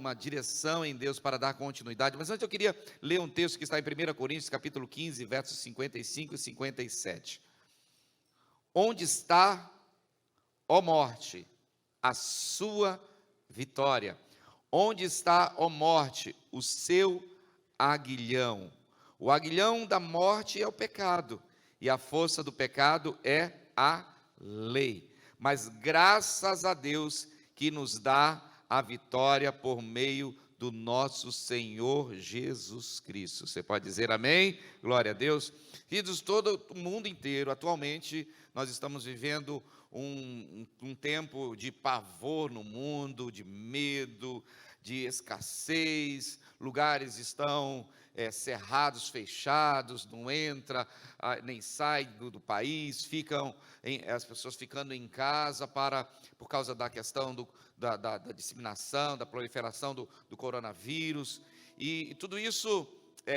uma direção em Deus para dar continuidade. Mas antes eu queria ler um texto que está em 1 Coríntios, capítulo 15, versos 55 e 57. Onde está, ó morte, a sua vitória? Onde está, ó morte, o seu aguilhão? O aguilhão da morte é o pecado, e a força do pecado é a lei. Mas graças a Deus que nos dá a vitória por meio do nosso Senhor Jesus Cristo. Você pode dizer amém? Glória a Deus. Queridos, todo o mundo inteiro, atualmente, nós estamos vivendo um tempo de pavor no mundo, de medo, de escassez. Lugares estão cerrados, fechados, não entra, nem sai do país, as pessoas ficando em casa por causa da questão da disseminação, da proliferação do coronavírus, e tudo isso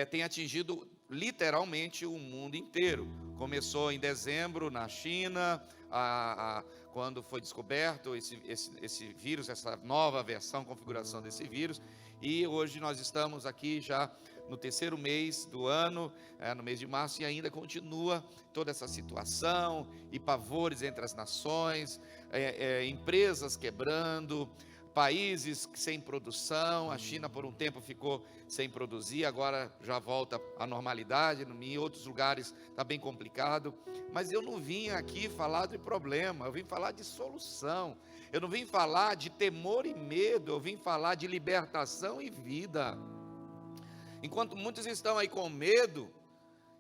tem atingido literalmente o mundo inteiro. Começou em dezembro na China, quando foi descoberto esse vírus, essa nova versão, configuração desse vírus, e hoje nós estamos aqui já no terceiro mês do ano, no mês de março, e ainda continua toda essa situação, e pavores entre as nações, empresas quebrando, países sem produção. A China por um tempo ficou sem produzir, agora já volta à normalidade. Em outros lugares está bem complicado, mas eu não vim aqui falar de problema, eu vim falar de solução. Eu não vim falar de temor e medo, eu vim falar de libertação e vida. Enquanto muitos estão aí com medo,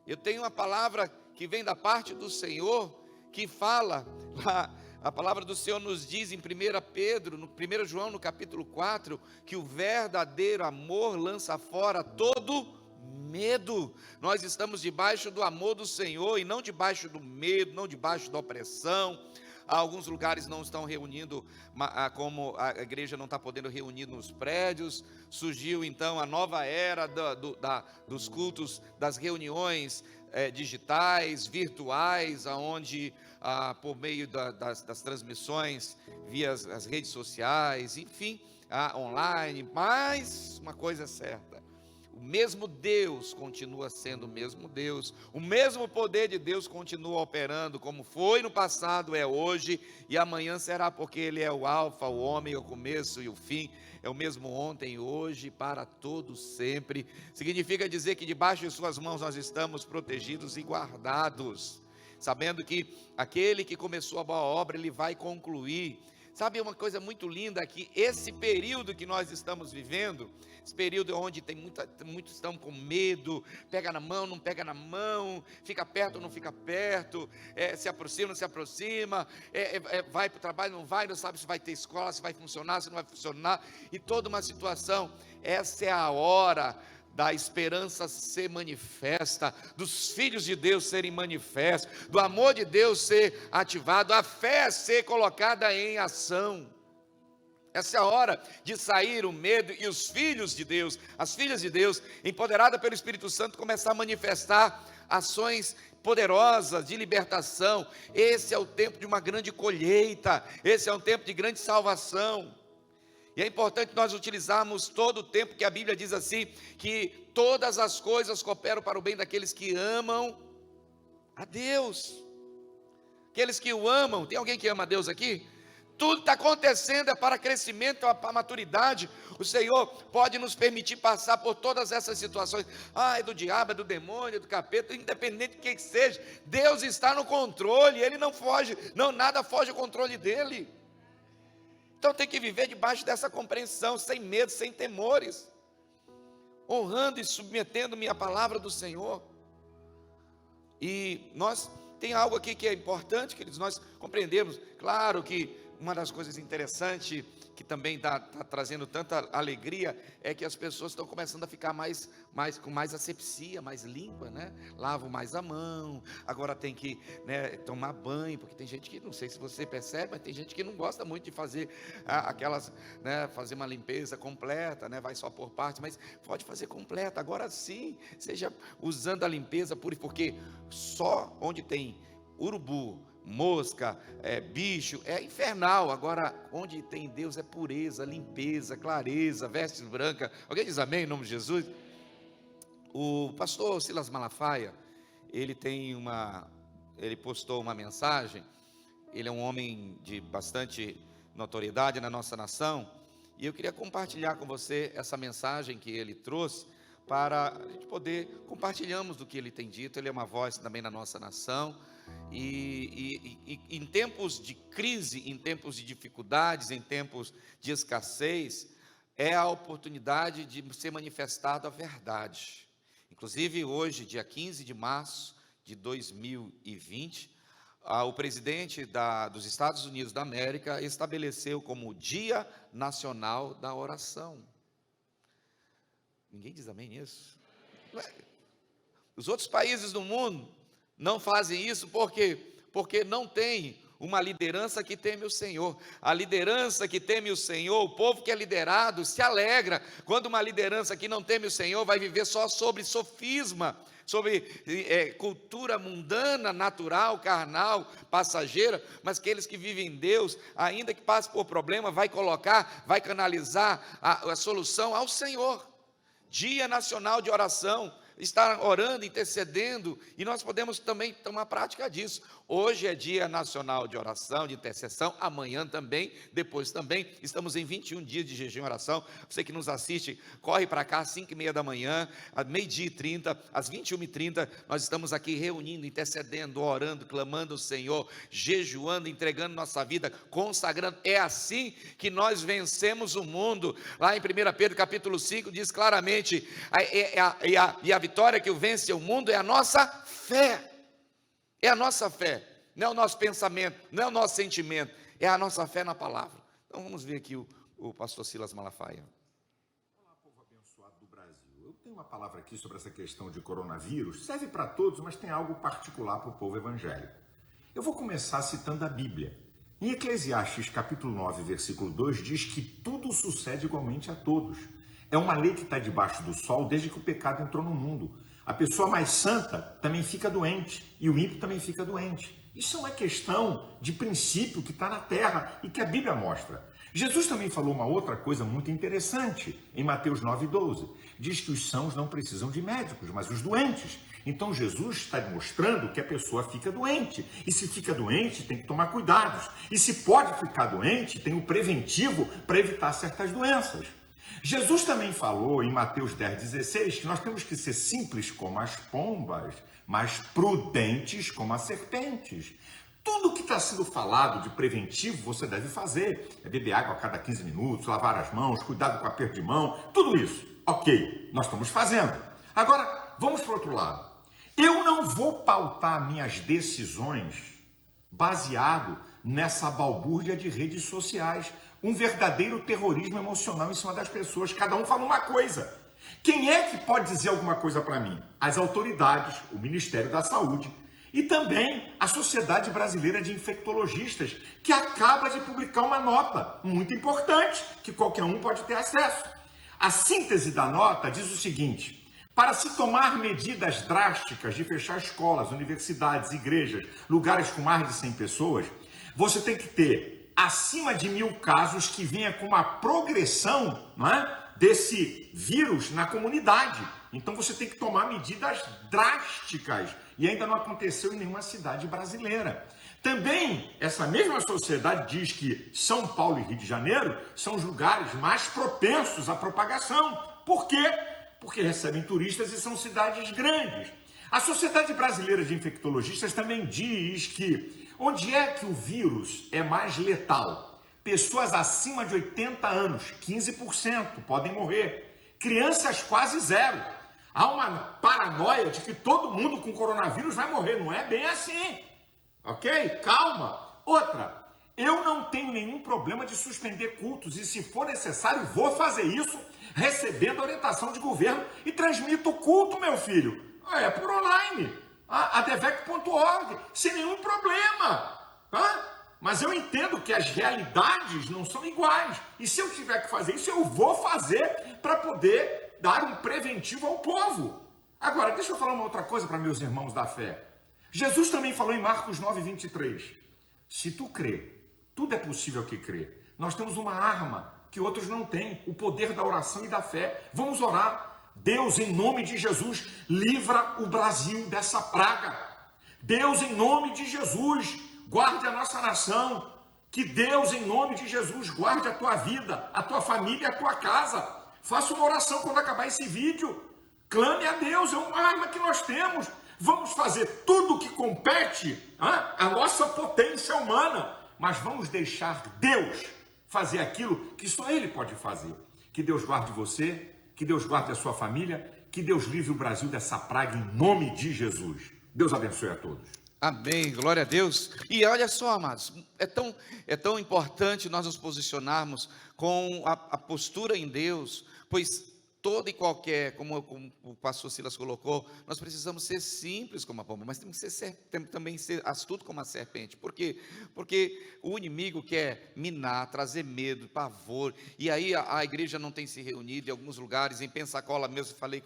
eu tenho uma palavra que vem da parte do Senhor, que fala, a palavra do Senhor nos diz em 1 Pedro, no 1 João, no capítulo 4, que o verdadeiro amor lança fora todo medo. Nós estamos debaixo do amor do Senhor e não debaixo do medo, não debaixo da opressão. Alguns lugares não estão reunindo, como a igreja não está podendo reunir nos prédios. Surgiu então a nova era dos cultos, das reuniões digitais, virtuais, onde por meio das transmissões via as redes sociais, enfim, online. Mas uma coisa é certa: o mesmo Deus continua sendo o mesmo Deus, o mesmo poder de Deus continua operando, como foi no passado, é hoje e amanhã será, porque Ele é o alfa, o ômega, o começo e o fim. É o mesmo ontem, hoje, para todos sempre. Significa dizer que debaixo de suas mãos nós estamos protegidos e guardados, sabendo que aquele que começou a boa obra, Ele vai concluir. Sabe uma coisa muito linda, que esse período que nós estamos vivendo, esse período onde muitos estão com medo, pega na mão, não pega na mão, fica perto, não fica perto, se aproxima, não se aproxima, vai para o trabalho, não vai, não sabe se vai ter escola, se vai funcionar, se não vai funcionar, e toda uma situação. Essa é a hora da esperança ser manifesta, dos filhos de Deus serem manifestos, do amor de Deus ser ativado, a fé ser colocada em ação. Essa é a hora de sair o medo e os filhos de Deus, as filhas de Deus, empoderadas pelo Espírito Santo, começar a manifestar ações poderosas de libertação. Esse é o tempo de uma grande colheita, esse é um tempo de grande salvação. E é importante nós utilizarmos todo o tempo, que a Bíblia diz assim, que todas as coisas cooperam para o bem daqueles que amam a Deus. Aqueles que o amam. Tem alguém que ama a Deus aqui? Tudo está acontecendo para crescimento, para maturidade. O Senhor pode nos permitir passar por todas essas situações. É do diabo, é do demônio, é do capeta, independente de quem que seja. Deus está no controle, Ele não foge, nada foge ao controle dEle. Então tem que viver debaixo dessa compreensão, sem medo, sem temores, honrando e submetendo-me à palavra do Senhor. E tem algo aqui que é importante, queridos, nós compreendemos. Claro que uma das coisas interessantes, que também está trazendo tanta alegria, é que as pessoas estão começando a ficar com mais asepsia, mais limpa, né? Lavam mais a mão, agora tem que tomar banho, porque tem gente que, não sei se você percebe, mas tem gente que não gosta muito de fazer fazer uma limpeza completa, vai só por parte, mas pode fazer completa. Agora sim, seja usando a limpeza pura, porque só onde tem urubu, mosca, bicho, é infernal. Agora, onde tem Deus é pureza, limpeza, clareza, vestes branca. Alguém diz amém em nome de Jesus? O pastor Silas Malafaia, ele postou uma mensagem. Ele é um homem de bastante notoriedade na nossa nação, e eu queria compartilhar com você essa mensagem que ele trouxe, para a gente poder compartilharmos do que ele tem dito. Ele é uma voz também na nossa nação, e em tempos de crise, em tempos de dificuldades, em tempos de escassez, é a oportunidade de ser manifestada a verdade. Inclusive hoje, dia 15 de março de 2020, o presidente dos Estados Unidos da América estabeleceu como Dia Nacional da Oração. Ninguém diz amém nisso? Os outros países do mundo não fazem isso porque não tem uma liderança que teme o Senhor. A liderança que teme o Senhor, o povo que é liderado, se alegra quando uma liderança que não teme o Senhor vai viver só sobre sofisma, sobre cultura mundana, natural, carnal, passageira, mas aqueles que vivem em Deus, ainda que passe por problema, vai canalizar a solução ao Senhor. Dia Nacional de Oração, estar orando, intercedendo, e nós podemos também tomar prática disso. Hoje é Dia Nacional de Oração, de intercessão, amanhã também, depois também. Estamos em 21 dias de jejum e oração. Você que nos assiste, corre para cá às 5h30 da manhã, às 12h30, às 21h30, nós estamos aqui reunindo, intercedendo, orando, clamando ao Senhor, jejuando, entregando nossa vida, consagrando. É assim que nós vencemos o mundo. Lá em 1 Pedro capítulo 5 diz claramente, a vitória que vence o mundo é a nossa fé. É a nossa fé, não é o nosso pensamento, não é o nosso sentimento, é a nossa fé na palavra. Então vamos ver aqui o pastor Silas Malafaia. Olá, povo abençoado do Brasil. Eu tenho uma palavra aqui sobre essa questão de coronavírus, serve para todos, mas tem algo particular para o povo evangélico. Eu vou começar citando a Bíblia. Em Eclesiastes capítulo 9, versículo 2, diz que tudo sucede igualmente a todos. É uma lei que está debaixo do sol desde que o pecado entrou no mundo. A pessoa mais santa também fica doente e o ímpio também fica doente. Isso é uma questão de princípio que está na terra e que a Bíblia mostra. Jesus também falou uma outra coisa muito interessante em Mateus 9,12. Diz que os sãos não precisam de médicos, mas os doentes. Então Jesus está mostrando que a pessoa fica doente. E se fica doente, tem que tomar cuidados. E se pode ficar doente, tem o preventivo para evitar certas doenças. Jesus também falou em Mateus 10,16 que nós temos que ser simples como as pombas, mas prudentes como as serpentes. Tudo que está sendo falado de preventivo você deve fazer. É beber água a cada 15 minutos, lavar as mãos, cuidado com o aperto de mão, tudo isso. Ok, nós estamos fazendo. Agora, vamos para o outro lado. Eu não vou pautar minhas decisões baseado nessa balbúrdia de redes sociais. Um verdadeiro terrorismo emocional em cima das pessoas. Cada um fala uma coisa. Quem é que pode dizer alguma coisa para mim? As autoridades, o Ministério da Saúde e também a Sociedade Brasileira de Infectologistas, que acaba de publicar uma nota muito importante, que qualquer um pode ter acesso. A síntese da nota diz o seguinte: para se tomar medidas drásticas de fechar escolas, universidades, igrejas, lugares com mais de 100 pessoas, você tem que ter acima de 1.000 casos que venha com uma progressão, não é, desse vírus na comunidade. Então você tem que tomar medidas drásticas e ainda não aconteceu em nenhuma cidade brasileira. Também essa mesma sociedade diz que São Paulo e Rio de Janeiro são os lugares mais propensos à propagação. Por quê? Porque recebem turistas e são cidades grandes. A Sociedade Brasileira de Infectologistas também diz que onde é que o vírus é mais letal? Pessoas acima de 80 anos, 15% podem morrer. Crianças quase zero. Há uma paranoia de que todo mundo com coronavírus vai morrer. Não é bem assim. Ok? Calma. Outra, eu não tenho nenhum problema de suspender cultos e, se for necessário, vou fazer isso recebendo a orientação de governo e transmito o culto, meu filho. É por online. adevec.org, sem nenhum problema. Mas eu entendo que as realidades não são iguais. E se eu tiver que fazer isso, eu vou fazer para poder dar um preventivo ao povo. Agora, deixa eu falar uma outra coisa para meus irmãos da fé. Jesus também falou em Marcos 9:23. Se tu crê, tudo é possível que crê. Nós temos uma arma que outros não têm, o poder da oração e da fé. Vamos orar. Deus, em nome de Jesus, livra o Brasil dessa praga. Deus, em nome de Jesus, guarde a nossa nação. Que Deus, em nome de Jesus, guarde a tua vida, a tua família e a tua casa. Faça uma oração quando acabar esse vídeo. Clame a Deus, é uma arma que nós temos. Vamos fazer tudo o que compete à nossa potência humana, mas vamos deixar Deus fazer aquilo que só Ele pode fazer. Que Deus guarde você, que Deus guarde a sua família, que Deus livre o Brasil dessa praga em nome de Jesus. Deus abençoe a todos. Amém, glória a Deus. E olha só, amados, é tão importante nós nos posicionarmos com a postura em Deus, pois toda e qualquer, como o pastor Silas colocou, nós precisamos ser simples como a pomba, mas temos que também ser astuto como a serpente. Por quê? Porque o inimigo quer minar, trazer medo, pavor, e aí a igreja não tem se reunido em alguns lugares. Em Pensacola mesmo, falei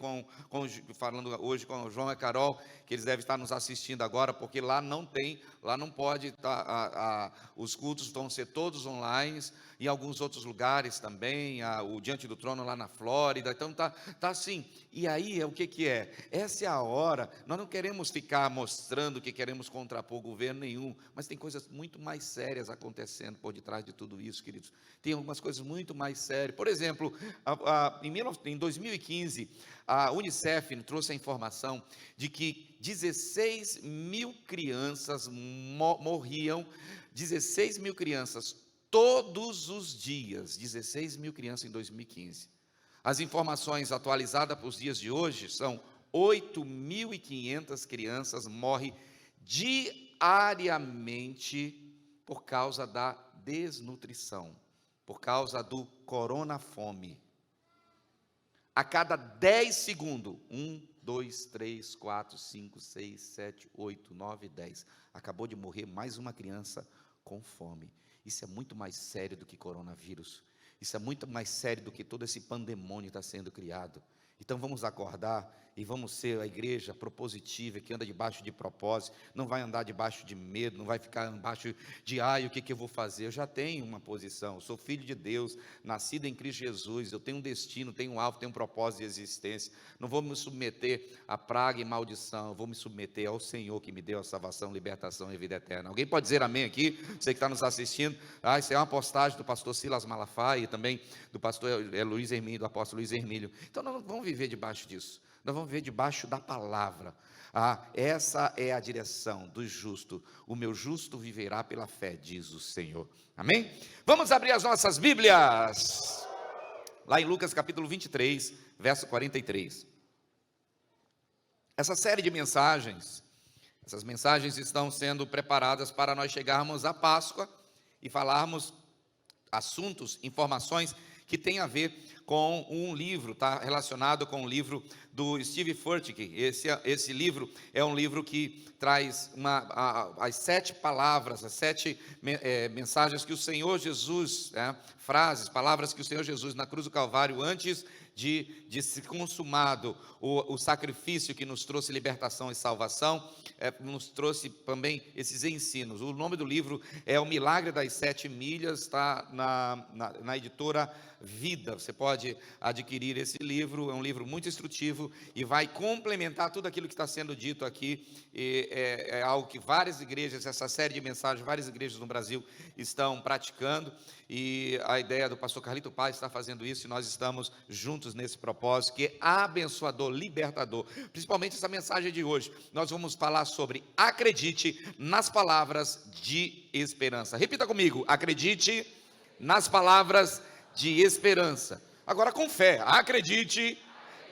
falando hoje com o João e a Carol, que eles devem estar nos assistindo agora, porque lá não pode os cultos vão ser todos online, em alguns outros lugares também, o Diante do Trono lá na Flórida. Então tá assim. E aí o que é? Essa é a hora. Nós não queremos ficar mostrando que queremos contrapor governo nenhum, mas tem coisas muito mais sérias acontecendo por detrás de tudo isso, queridos. Tem algumas coisas muito mais sérias. Por exemplo, em 2015, a Unicef trouxe a informação de que 16 mil crianças morriam, 16 mil crianças todos os dias, 16 mil crianças em 2015. As informações atualizadas para os dias de hoje são 8.500 crianças morrem diariamente por causa da desnutrição, por causa do coronafome. A cada 10 segundos, 1, 2, 3, 4, 5, 6, 7, 8, 9, 10, acabou de morrer mais uma criança com fome. Isso é muito mais sério do que coronavírus. Isso é muito mais sério do que todo esse pandemônio está sendo criado. Então vamos acordar e vamos ser a igreja propositiva, que anda debaixo de propósito, não vai andar debaixo de medo, não vai ficar debaixo de, o que eu vou fazer? Eu já tenho uma posição, eu sou filho de Deus, nascido em Cristo Jesus, eu tenho um destino, tenho um alvo, tenho um propósito de existência. Não vou me submeter a praga e maldição, eu vou me submeter ao Senhor que me deu a salvação, libertação e vida eterna. Alguém pode dizer amém aqui? Você que está nos assistindo, isso é uma postagem do pastor Silas Malafaia e também do pastor Luiz Hermílio, do apóstolo Luiz Hermílio. Então nós vamos viver debaixo disso. Nós vamos viver debaixo da palavra. Essa é a direção do justo. O meu justo viverá pela fé, diz o Senhor. Amém? Vamos abrir as nossas Bíblias. Lá em Lucas capítulo 23, verso 43. Essa série de mensagens, essas mensagens estão sendo preparadas para nós chegarmos à Páscoa e falarmos assuntos, informações que tem a ver com um livro, está relacionado com o livro do Steve Furtick. Esse livro é um livro que traz as 7 palavras, as 7 mensagens que o Senhor Jesus, palavras que o Senhor Jesus na cruz do Calvário, antes de se consumado o sacrifício que nos trouxe libertação e salvação, nos trouxe também esses ensinos. O nome do livro é O Milagre das 7 Milhas, está na editora Vida. Você pode adquirir esse livro, é um livro muito instrutivo e vai complementar tudo aquilo que está sendo dito aqui. É algo que várias igrejas, essa série de mensagens, várias igrejas no Brasil estão praticando, e a ideia do pastor Carlito Paz está fazendo isso, e nós estamos juntos nesse propósito, que é abençoador, libertador. Principalmente essa mensagem de hoje, nós vamos falar sobre acredite nas palavras de esperança. Repita comigo: acredite nas palavras de esperança. Agora com fé, acredite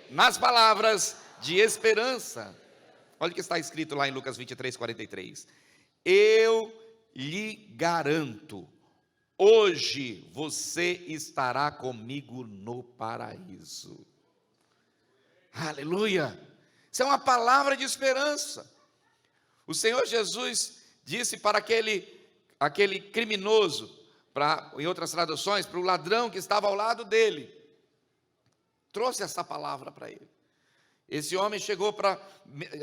nas palavras de esperança. Olha o que está escrito lá em Lucas 23, 43. Eu lhe garanto, hoje você estará comigo no paraíso. Aleluia! Isso é uma palavra de esperança. O Senhor Jesus disse para aquele criminoso, em outras traduções, para o ladrão que estava ao lado dele, trouxe essa palavra para ele. Esse homem chegou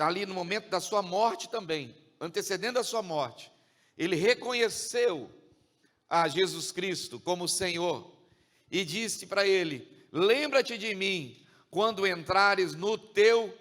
ali no momento da sua morte também, antecedendo a sua morte, ele reconheceu a Jesus Cristo como Senhor e disse para ele: lembra-te de mim quando entrares no teu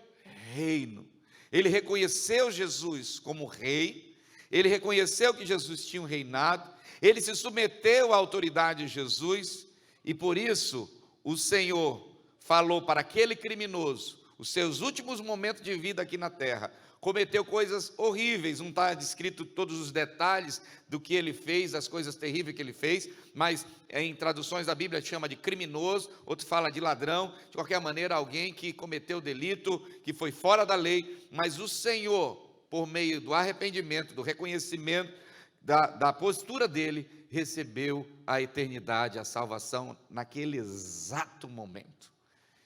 reino. Ele reconheceu Jesus como rei, ele reconheceu que Jesus tinha um reinado, ele se submeteu à autoridade de Jesus, e por isso o Senhor falou para aquele criminoso: os seus últimos momentos de vida aqui na terra, cometeu coisas horríveis, não está descrito todos os detalhes do que ele fez, as coisas terríveis que ele fez, mas em traduções da Bíblia chama de criminoso, outro fala de ladrão, de qualquer maneira alguém que cometeu delito, que foi fora da lei, mas o Senhor, por meio do arrependimento, do reconhecimento, da postura dele, recebeu a eternidade, a salvação naquele exato momento.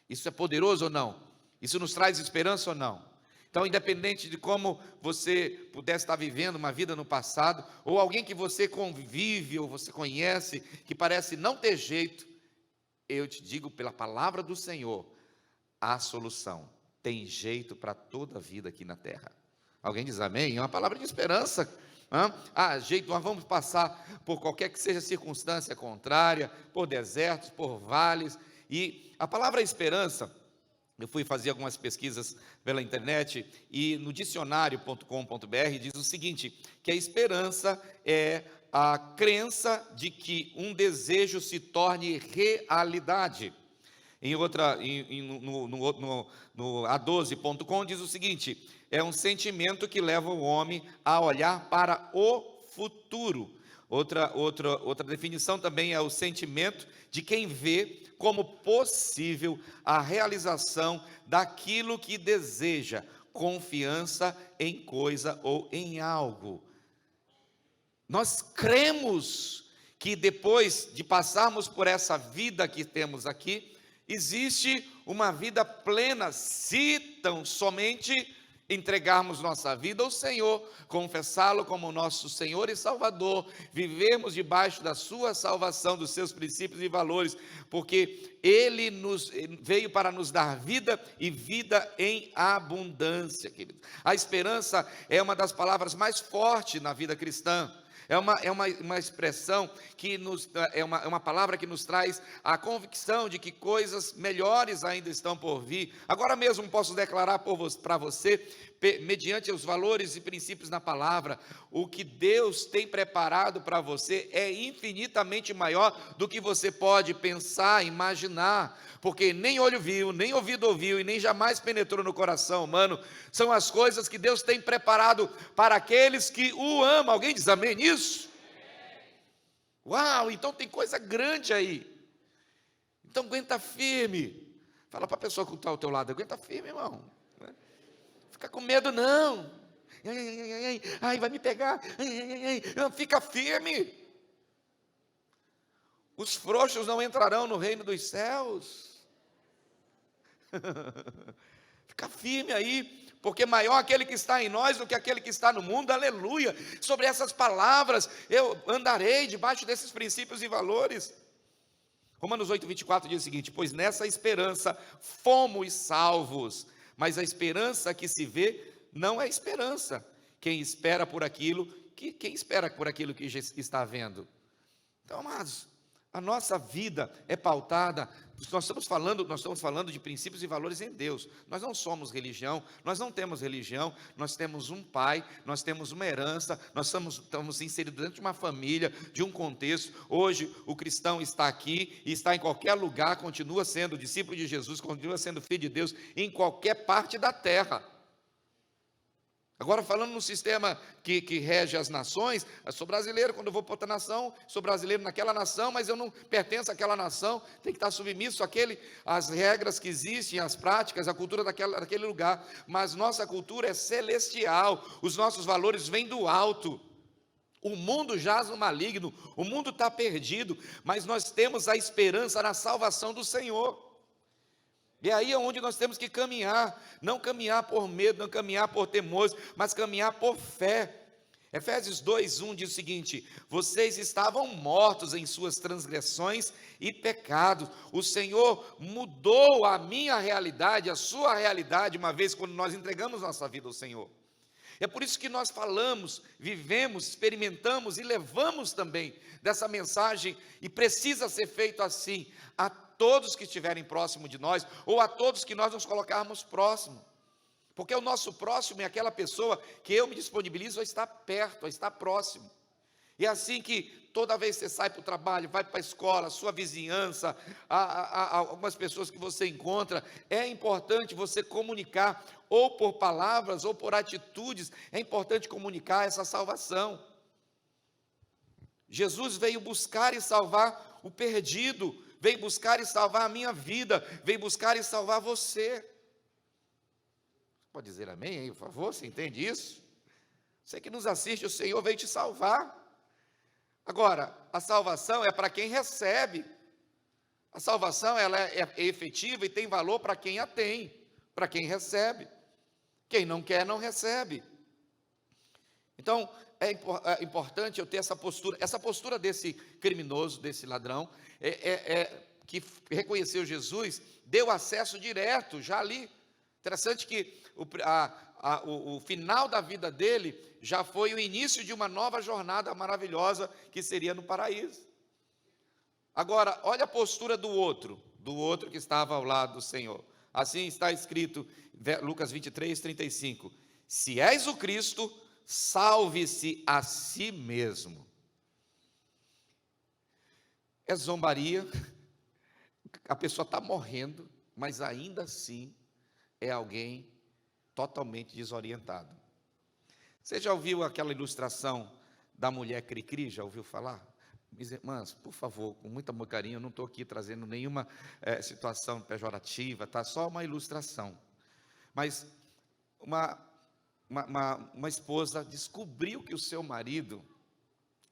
Isso é poderoso ou não? Isso nos traz esperança ou não? Então, independente de como você pudesse estar vivendo uma vida no passado, ou alguém que você convive, ou você conhece, que parece não ter jeito, eu te digo pela palavra do Senhor, a solução tem jeito para toda a vida aqui na terra. Alguém diz amém? É uma palavra de esperança. Jeito, nós vamos passar por qualquer que seja a circunstância contrária, por desertos, por vales, e a palavra esperança, eu fui fazer algumas pesquisas pela internet e no dicionário.com.br diz o seguinte, que a esperança é a crença de que um desejo se torne realidade. No A12.com diz o seguinte, é um sentimento que leva o homem a olhar para o futuro. Outra definição também é o sentimento de quem vê como possível a realização daquilo que deseja, confiança em coisa ou em algo. Nós cremos que depois de passarmos por essa vida que temos aqui, existe uma vida plena, se tão somente entregarmos nossa vida ao Senhor, confessá-lo como nosso Senhor e Salvador, vivermos debaixo da sua salvação, dos seus princípios e valores, porque Ele veio para nos dar vida e vida em abundância, querido. A esperança é uma das palavras mais fortes na vida cristã. É uma expressão que é uma palavra que nos traz a convicção de que coisas melhores ainda estão por vir. Agora mesmo posso declarar para você, mediante os valores e princípios na palavra, o que Deus tem preparado para você é infinitamente maior do que você pode pensar, imaginar, porque nem olho viu, nem ouvido ouviu e nem jamais penetrou no coração humano, são as coisas que Deus tem preparado para aqueles que o amam. Alguém diz amém nisso? Uau, então tem coisa grande aí. Então aguenta firme. Fala para a pessoa que está ao teu lado, aguenta firme, irmão. Fica com medo não. Ai, vai me pegar. Fica firme. Os frouxos não entrarão no reino dos céus. Fica firme aí, porque maior aquele que está em nós do que aquele que está no mundo, aleluia. Sobre essas palavras, eu andarei debaixo desses princípios e valores. Romanos 8:24 diz o seguinte, pois nessa esperança fomos salvos, mas a esperança que se vê não é esperança. Quem espera por aquilo que está vendo? Então, amados, a nossa vida é pautada, nós estamos falando de princípios e valores em Deus. Nós não somos religião, nós não temos religião, nós temos um pai, nós temos uma herança, nós estamos inseridos dentro de uma família, de um contexto. Hoje o cristão está aqui e está em qualquer lugar, continua sendo discípulo de Jesus, continua sendo filho de Deus em qualquer parte da terra. Agora, falando no sistema que rege as nações, eu sou brasileiro, quando eu vou para outra nação, sou brasileiro naquela nação, mas eu não pertenço àquela nação, tem que estar submisso às regras que existem, às práticas, à cultura daquele lugar. Mas nossa cultura é celestial, os nossos valores vêm do alto. O mundo jaz no maligno, o mundo está perdido, mas nós temos a esperança na salvação do Senhor. E aí é onde nós temos que caminhar, não caminhar por medo, não caminhar por temores, mas caminhar por fé. Efésios 2:1 diz o seguinte: vocês estavam mortos em suas transgressões e pecados. O Senhor mudou a minha realidade, a sua realidade, uma vez quando nós entregamos nossa vida ao Senhor. É por isso que nós falamos, vivemos, experimentamos e levamos também dessa mensagem, e precisa ser feito assim, a todos que estiverem próximo de nós, ou a todos que nós nos colocarmos próximo. Porque o nosso próximo é aquela pessoa que eu me disponibilizo a estar perto, a estar próximo. E é assim que toda vez que você sai para o trabalho, vai para a escola, sua vizinhança, algumas pessoas que você encontra, é importante você comunicar, ou por palavras, ou por atitudes, é importante comunicar essa salvação. Jesus veio buscar e salvar o perdido, veio buscar e salvar a minha vida, veio buscar e salvar você. Pode dizer amém aí, por favor? Você entende isso? Você que nos assiste, o Senhor veio te salvar. Agora, a salvação é para quem recebe. A salvação ela é efetiva e tem valor para quem a tem, para quem recebe. Quem não quer, não recebe. Então, é importante eu ter essa postura desse criminoso, desse ladrão, que reconheceu Jesus, deu acesso direto, já ali. Interessante que o final da vida dele já foi o início de uma nova jornada maravilhosa que seria no paraíso. Agora, olha a postura do outro que estava ao lado do Senhor. Assim está escrito, Lucas 23:35. Se és o Cristo, salve-se a si mesmo. É zombaria, a pessoa está morrendo, mas ainda assim é alguém totalmente desorientado. Você já ouviu aquela ilustração da mulher cri-cri? Já ouviu falar? Minhas irmãs, por favor, com muito amor e carinho, eu não estou aqui trazendo nenhuma situação pejorativa, tá? Só uma ilustração. Mas uma esposa descobriu que o seu marido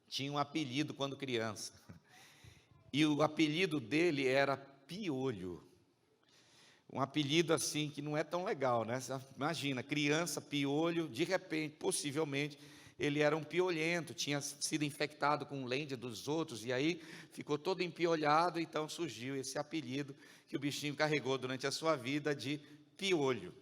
tinha um apelido quando criança. E o apelido dele era Piolho. Um apelido assim que não é tão legal, né? Você imagina, criança, piolho, de repente, possivelmente, ele era um piolhento, tinha sido infectado com lende dos outros, e aí ficou todo empiolhado, então surgiu esse apelido que o bichinho carregou durante a sua vida de Piolho.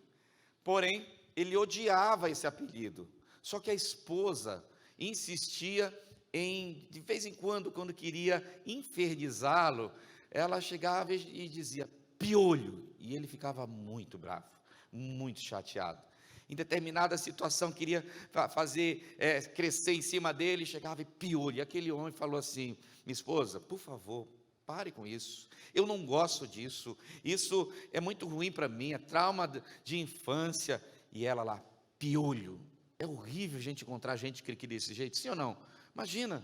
Porém, ele odiava esse apelido, só que a esposa insistia em, de vez em quando queria infernizá-lo, ela chegava e dizia, Piolho, e ele ficava muito bravo, muito chateado. Em determinada situação, queria fazer crescer em cima dele, chegava e Piolho, e aquele homem falou assim, minha esposa, por favor, pare com isso, eu não gosto disso, isso é muito ruim para mim, é trauma de infância. E ela lá, Piolho, é horrível a gente encontrar gente que desse jeito, sim ou não? Imagina.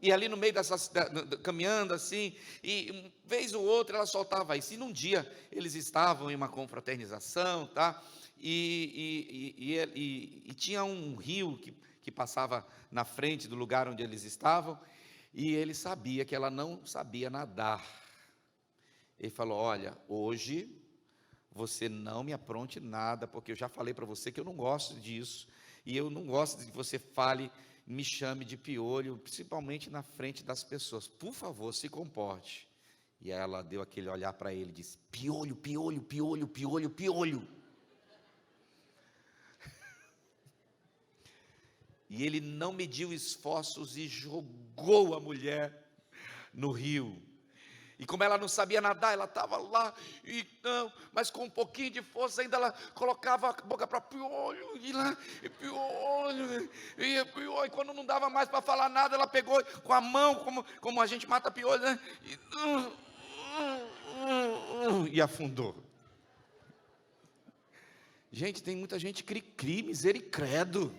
E ali no meio caminhando assim, e vez ou outra ela soltava isso. E num dia eles estavam em uma confraternização, tá? E tinha um rio que passava na frente do lugar onde eles estavam, e ele sabia que ela não sabia nadar. Ele falou, olha, hoje você não me apronte nada, porque eu já falei para você que eu não gosto disso, e eu não gosto de que você me chame de piolho, principalmente na frente das pessoas. Por favor, se comporte. E ela deu aquele olhar para ele e disse, piolho, piolho, piolho, piolho, piolho. E ele não mediu esforços e jogou a mulher no rio. E como ela não sabia nadar, ela estava lá, mas com um pouquinho de força ainda ela colocava a boca para piolho, e lá, e piolho, e quando não dava mais para falar nada, ela pegou com a mão, como a gente mata piolho, né? E afundou. Gente, tem muita gente cri-cri, misericredo.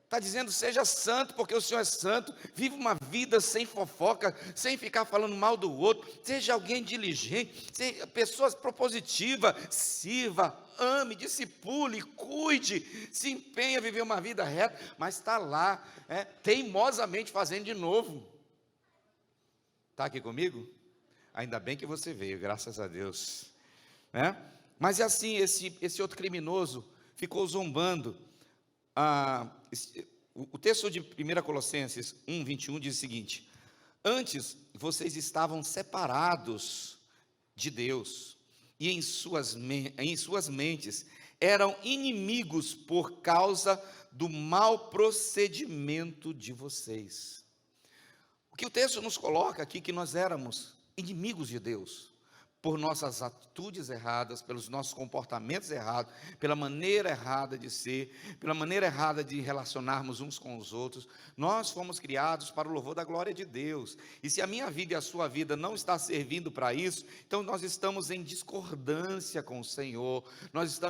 Está dizendo, seja santo, porque o Senhor é santo. Viva uma vida sem fofoca, sem ficar falando mal do outro. Seja alguém diligente, seja pessoa propositiva. Sirva, ame, discipule, cuide, se empenhe a viver uma vida reta. Mas está lá, teimosamente fazendo de novo. Está aqui comigo? Ainda bem que você veio, graças a Deus. Mas é assim, esse outro criminoso ficou zombando. O texto de 1 Colossenses 1, 21 diz o seguinte: antes vocês estavam separados de Deus, e em suas mentes eram inimigos por causa do mau procedimento de vocês. O que o texto nos coloca aqui, que nós éramos inimigos de Deus, por nossas atitudes erradas, pelos nossos comportamentos errados, pela maneira errada de ser, pela maneira errada de relacionarmos uns com os outros. Nós fomos criados para o louvor da glória de Deus, e se a minha vida e a sua vida não está servindo para isso, então nós estamos em discordância com o Senhor.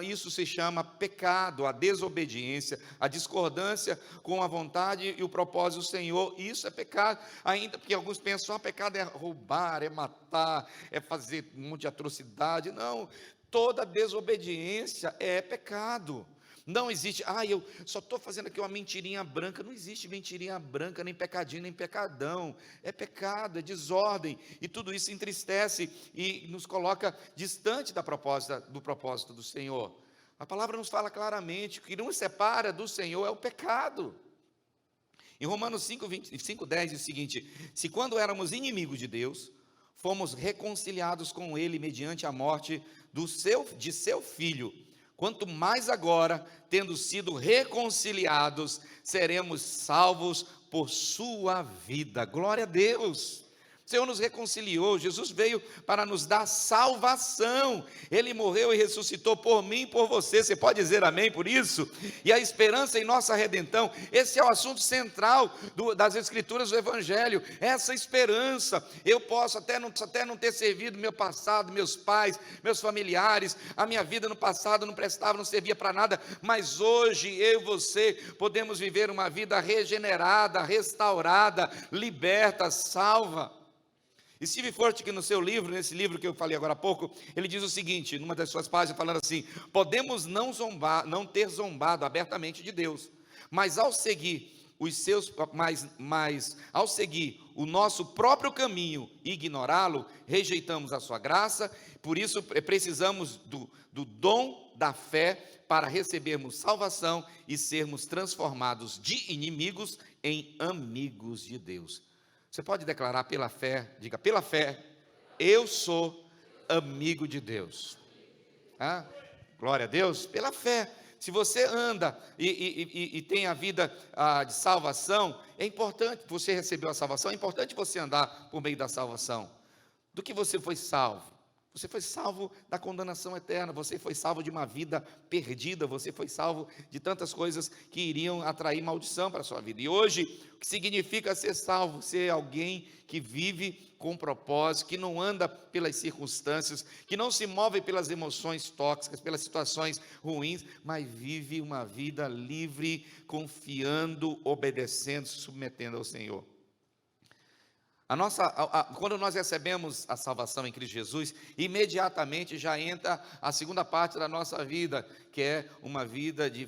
Isso se chama pecado, a desobediência, a discordância com a vontade e o propósito do Senhor. Isso é pecado, ainda porque alguns pensam, pecado é roubar, é matar, é fazer um monte de atrocidade. Não, toda desobediência é pecado. Não existe, eu só estou fazendo aqui uma mentirinha branca. Não existe mentirinha branca, nem pecadinho, nem pecadão. É pecado, é desordem, e tudo isso entristece e nos coloca distante do propósito do Senhor. A palavra nos fala claramente que nos separa do Senhor é o pecado. Em Romanos 5:10 diz o seguinte: se quando éramos inimigos de Deus, fomos reconciliados com Ele mediante a morte de seu Filho, quanto mais agora, tendo sido reconciliados, seremos salvos por sua vida. Glória a Deus! O Senhor nos reconciliou, Jesus veio para nos dar salvação, Ele morreu e ressuscitou por mim e por você. Você pode dizer amém por isso? E a esperança em nossa redenção, esse é o assunto central das Escrituras do Evangelho, essa esperança. Eu posso até não ter servido meu passado, meus pais, meus familiares, a minha vida no passado não prestava, não servia para nada, mas hoje eu e você podemos viver uma vida regenerada, restaurada, liberta, salva. E Steve Furtick, no seu livro, nesse livro que eu falei agora há pouco, ele diz o seguinte, numa das suas páginas, falando assim: podemos não ter zombado abertamente de Deus, mas ao seguir ao seguir o nosso próprio caminho e ignorá-lo, rejeitamos a sua graça. Por isso precisamos do dom da fé para recebermos salvação e sermos transformados de inimigos em amigos de Deus. Você pode declarar pela fé, diga: pela fé, eu sou amigo de Deus. Glória a Deus, pela fé. Se você anda e tem a vida de salvação, é importante, você recebeu a salvação, é importante você andar por meio da salvação. Do que você foi salvo? Você foi salvo da condenação eterna, você foi salvo de uma vida perdida, você foi salvo de tantas coisas que iriam atrair maldição para a sua vida. E hoje, o que significa ser salvo? Ser alguém que vive com propósito, que não anda pelas circunstâncias, que não se move pelas emoções tóxicas, pelas situações ruins, mas vive uma vida livre, confiando, obedecendo, se submetendo ao Senhor. Quando nós recebemos a salvação em Cristo Jesus, imediatamente já entra a segunda parte da nossa vida, que é uma vida de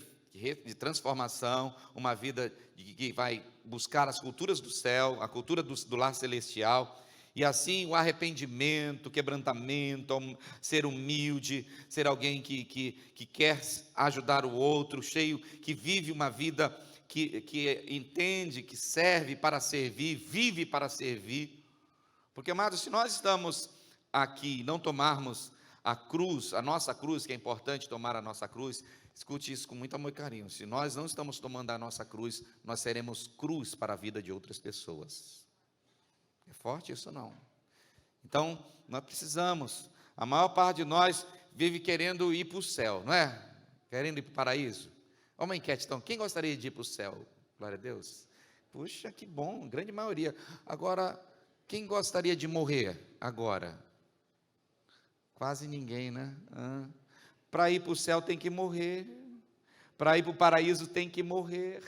transformação, uma vida que vai buscar as culturas do céu, a cultura do lar celestial, e assim o arrependimento, o quebrantamento, ser humilde, ser alguém que quer ajudar o outro, que vive uma vida que entende, que serve para servir, vive para servir. Porque, amados, se nós estamos aqui e não tomarmos a nossa cruz, que é importante tomar a nossa cruz, escute isso com muito amor e carinho: se nós não estamos tomando a nossa cruz, nós seremos cruz para a vida de outras pessoas. É forte isso, não? Então, nós precisamos, a maior parte de nós vive querendo ir para o céu, não é? Querendo ir para o paraíso. Uma enquete, então: quem gostaria de ir para o céu? Glória a Deus. Puxa, que bom, grande maioria. Agora, quem gostaria de morrer agora? Quase ninguém, né? Para ir para o céu tem que morrer. Para ir para o paraíso tem que morrer.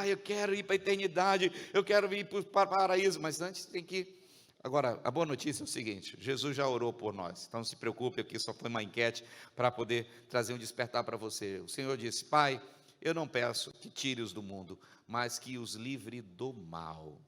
Eu quero ir para a eternidade, eu quero ir para o paraíso, mas antes tem que... Agora, a boa notícia é o seguinte: Jesus já orou por nós, então não se preocupe, aqui só foi uma enquete para poder trazer um despertar para você. O Senhor disse: Pai, eu não peço que tire-os do mundo, mas que os livre do mal.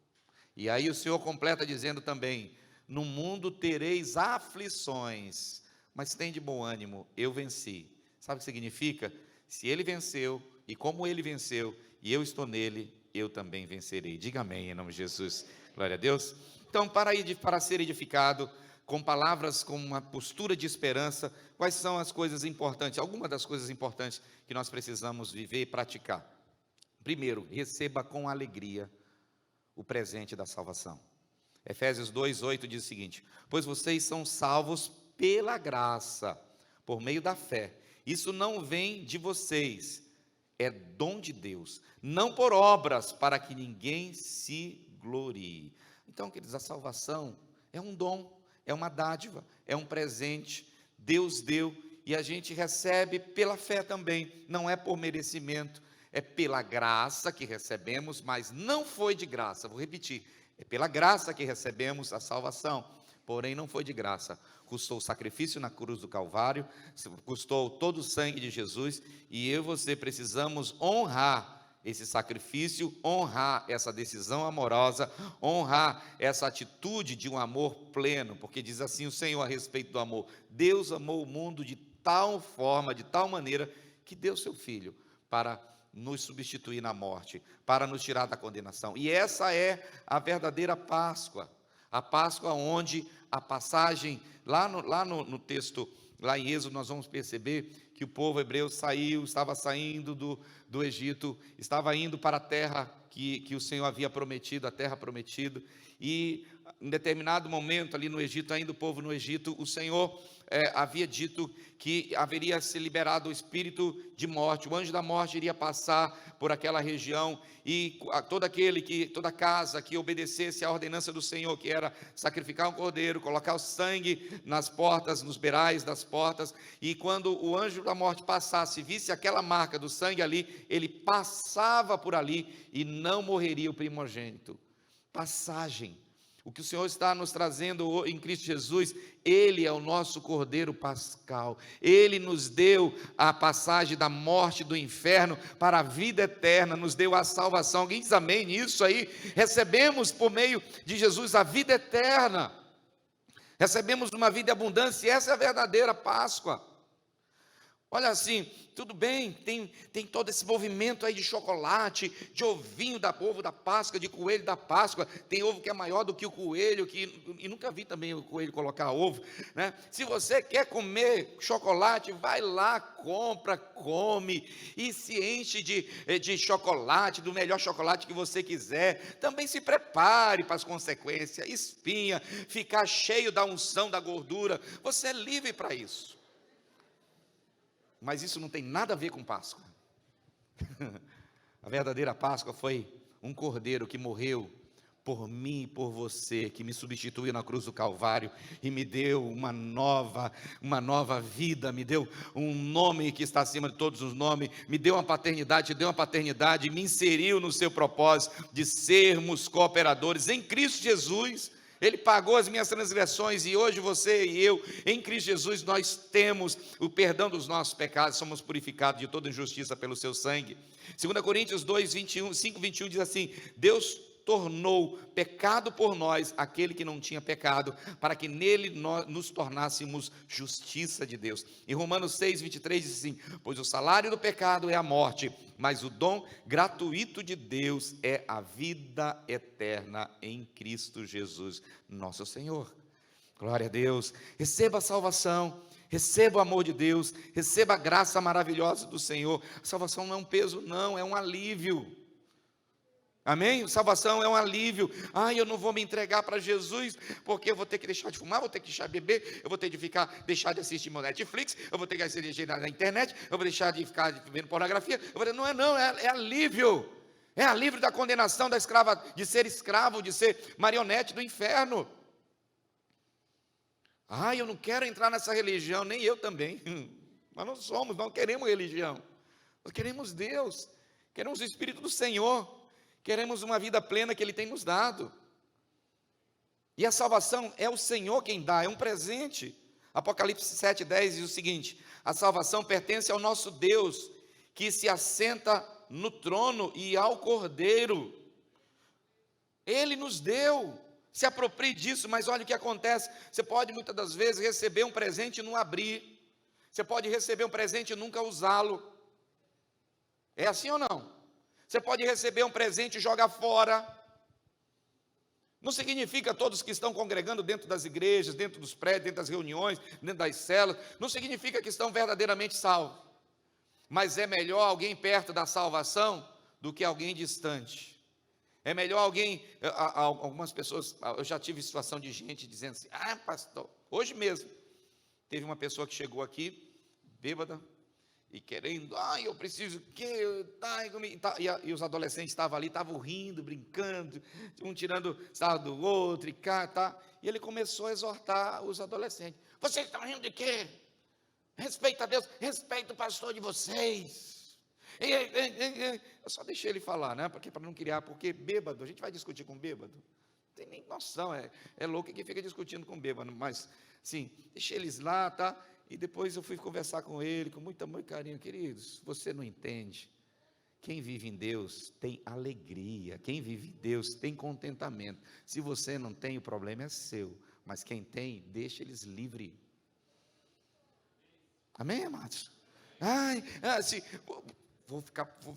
E aí o Senhor completa dizendo também: no mundo tereis aflições, mas tem de bom ânimo, eu venci. Sabe o que significa? Se ele venceu, e como ele venceu, e eu estou nele, eu também vencerei. Diga amém, em nome de Jesus. Glória a Deus. Então, para ser edificado, com palavras, com uma postura de esperança, quais são as coisas importantes? Algumas das coisas importantes que nós precisamos viver e praticar. Primeiro, receba com alegria o presente da salvação. Efésios 2:8 diz o seguinte: pois vocês são salvos pela graça, por meio da fé. Isso não vem de vocês, é dom de Deus, não por obras, para que ninguém se glorie. Então, queridos, a salvação é um dom, é uma dádiva, é um presente, Deus deu, e a gente recebe pela fé também, não é por merecimento, é pela graça que recebemos, mas não foi de graça, vou repetir, é pela graça que recebemos a salvação, porém não foi de graça, custou o sacrifício na cruz do Calvário, custou todo o sangue de Jesus, e eu e você precisamos honrar esse sacrifício, honrar essa decisão amorosa, honrar essa atitude de um amor pleno, porque diz assim o Senhor a respeito do amor: Deus amou o mundo de tal forma, de tal maneira, que deu seu Filho para nos substituir na morte, para nos tirar da condenação. E essa é a verdadeira Páscoa, a Páscoa onde a passagem, lá no texto, lá em Êxodo, nós vamos perceber que o povo hebreu estava saindo do Egito, estava indo para a terra que o Senhor havia prometido, a terra prometida, e em determinado momento ali no Egito, ainda o povo no Egito, o Senhor havia dito que haveria se liberado o espírito de morte, o anjo da morte iria passar por aquela região, e toda casa que obedecesse à ordenança do Senhor, que era sacrificar um cordeiro, colocar o sangue nas portas, nos beirais das portas, e quando o anjo da morte passasse, visse aquela marca do sangue ali, ele passava por ali e não morreria o primogênito. Passagem. O que o Senhor está nos trazendo em Cristo Jesus, Ele é o nosso Cordeiro Pascal, Ele nos deu a passagem da morte do inferno para a vida eterna, nos deu a salvação. Alguém diz amém nisso aí? Recebemos por meio de Jesus a vida eterna, recebemos uma vida em abundância, e essa é a verdadeira Páscoa. Olha assim, tudo bem, tem todo esse movimento aí de chocolate, de ovinho ovo da Páscoa, de coelho da Páscoa, tem ovo que é maior do que o coelho, e nunca vi também o coelho colocar ovo, né? Se você quer comer chocolate, vai lá, compra, come, e se enche de chocolate, do melhor chocolate que você quiser. Também se prepare para as consequências, espinha, ficar cheio da unção, da gordura, você é livre para isso. Mas isso não tem nada a ver com Páscoa. A verdadeira Páscoa foi um cordeiro que morreu por mim e por você, que me substituiu na cruz do Calvário e me deu uma nova vida, me deu um nome que está acima de todos os nomes, me deu uma paternidade, me inseriu no seu propósito de sermos cooperadores em Cristo Jesus. Ele pagou as minhas transgressões, e hoje você e eu, em Cristo Jesus, nós temos o perdão dos nossos pecados, somos purificados de toda injustiça pelo seu sangue. 2 Coríntios 5:21 diz assim: Deus tornou pecado por nós aquele que não tinha pecado, para que nele nós nos tornássemos justiça de Deus. Em Romanos 6:23 diz assim: pois o salário do pecado é a morte, mas o dom gratuito de Deus é a vida eterna em Cristo Jesus, nosso Senhor. Glória a Deus. Receba a salvação, receba o amor de Deus, receba a graça maravilhosa do Senhor. A salvação não é um peso, não, é um alívio. Amém? Salvação é um alívio. Eu não vou me entregar para Jesus, porque eu vou ter que deixar de fumar, vou ter que deixar de beber, eu vou ter de deixar de assistir meu Netflix, eu vou ter que assistir na internet, eu vou deixar de ficar vendo pornografia. É alívio. É alívio da condenação de ser escravo, de ser marionete do inferno. Eu não quero entrar nessa religião, nem eu também. Nós não queremos religião. Nós queremos Deus, queremos o Espírito do Senhor. Queremos uma vida plena que Ele tem nos dado. E a salvação é o Senhor quem dá, é um presente. Apocalipse 7:10 diz o seguinte: a salvação pertence ao nosso Deus, que se assenta no trono e ao Cordeiro. Ele nos deu, se aproprie disso, mas olha o que acontece. Você pode muitas das vezes receber um presente e não abrir. Você pode receber um presente e nunca usá-lo. É assim ou não? Você pode receber um presente e jogar fora. Não significa todos que estão congregando dentro das igrejas, dentro dos prédios, dentro das reuniões, dentro das células, não significa que estão verdadeiramente salvos. Mas é melhor alguém perto da salvação do que alguém distante. É melhor alguém, algumas pessoas, eu já tive situação de gente dizendo assim, pastor, hoje mesmo, teve uma pessoa que chegou aqui, bêbada, e querendo, eu preciso que, e os adolescentes estavam ali, estavam rindo, brincando, um tirando sarro do outro, e ele começou a exortar os adolescentes, vocês estão rindo de quê? Respeita a Deus, respeita o pastor de vocês. Eu só deixei ele falar, né? Para não criar, porque bêbado, a gente vai discutir com bêbado, não tem nem noção, é louco que fica discutindo com bêbado, mas, sim, deixei eles lá, tá? E depois eu fui conversar com ele, com muito amor e carinho, queridos, você não entende, quem vive em Deus tem alegria, quem vive em Deus tem contentamento, se você não tem, o problema é seu, mas quem tem, deixa eles livres. Amém, amados? Assim, vou